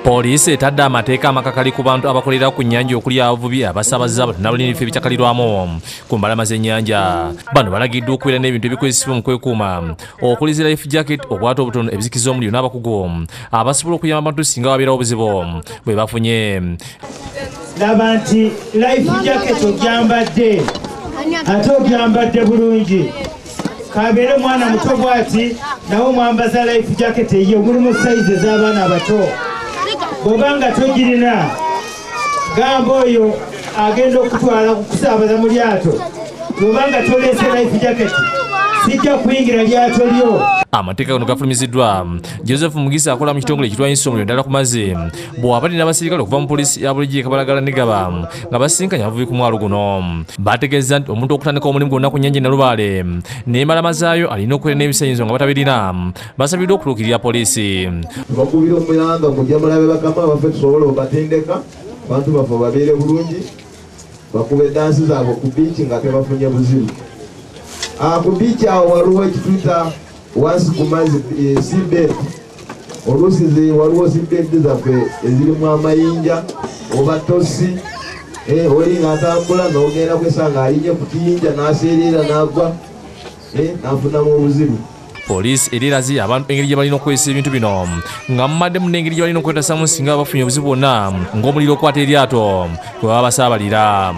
Poliisi etadde amateeka amakakali ku bantu abakolera ku nnyanja okuli abavubi abasaabaza abatunabulira ebifo ebikyakalirwamu ku mbalama z'ennyanja. Bano balagiddwa okubeera n'ebintu ebikozesebwa mu kwekuuma okuli zi life jacket, okwata obutono, ebizikiza omuliro n'abakugu abasobola okuyamba abantu singa babeerawo obuzibu bwe bafunye. Laba nti life jacket ogyambadde ate ogyambadde bulungi. Kabeere mwana muto bw'ati nawe mwambaza life jacket eyo mulimu sayizi ez'abaana abato. Bw'obanga togirina gamba oyo agenda okutwala kusaabaza mu lyato. Bw'obanga toleese life jacket sijja kuyingira lyato lyo. Amateeka gano gafulumiziddwa Joseph Mugisa akola mu kitongole ekitwala ensonga ddala ku mazzi bw'abadde n'abaserikale okuva mu poliisi ya Bukedde Baagala ne Gaba nga basinkanye abavubi ku mwalo guno. Bategeeza nti omuntu okutandika omulimu gwonna ku nnyanja Nnalubaale n'embalama zaayo alina okubeera n'ebisanyuzo nga batabirina basabiddwa okutuukirira poliisi. Bakubira omuyanga mujja mulabe bakama baffe tusobole obatendeka abantu baffe babeere bulungi bakube dansi zaabwe ku biiki nga tebafunye buzibu. Ku biiki awo waliwo ekituyita wansi ku mazzi seabed. Oluusi waliwo seabed zaffe ezirimu amayinja oba tosi oli ng'atambula n'ogenda kwesanga alinye ku kiyinja n'aseerera n'agwa n'afunamu obuzibu. Poliisi eraze abantu engeri gye balina okukozesa ebintu bino nga mumaddemu n'engeri gye balina okwetasamu singa bafunye obuzibu bwonna ng'omuliro okwata eryato kwe baba basaabalira.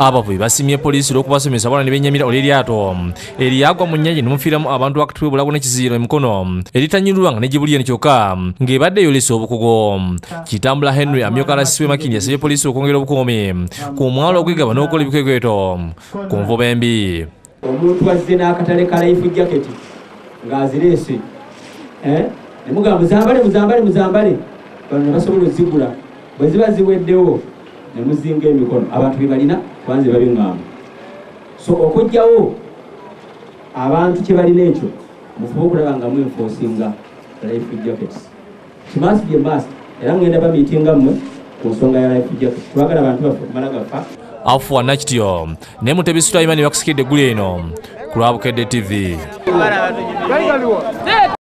Abavubi basimye poliisi olw'okubasomesa abaana ne bennyamira olw'eryato eryagwa mu nnyanja ne mufiiramu abantu wakati w'ebulago n'ekiziiro emikono eritanyulwa nga negibulira ne kyokka ng'ebadde eyolesa obukugu. Kitambula Henry amyuka alasisibwe Makindi yasabye poliisi okwongera obukuumi ku mwalo ogwegaba n'okukola ebikwekweto ku nvuba embi. Omuntu azze n'akatale ka life jacket ng'azireese ne mugamba muzambale bano ne basobola ozigula bwe ziba ziweddewo ne muzinga emikono abantu be balina banze babiŋŋamba. So okujjawo abantu kye balina ekyo mufube okulaba nga mwenforcinga life jackets. Kimaasi gye maasi era ngenda bamiitinga mmwe ku nsonga ya life jacket. Twagala abantu baffe okumala gafa. Afuwa Nakityo ne Mutebi Sulaiman bakusikidde eggulu eno ku lwa Bukedde TV.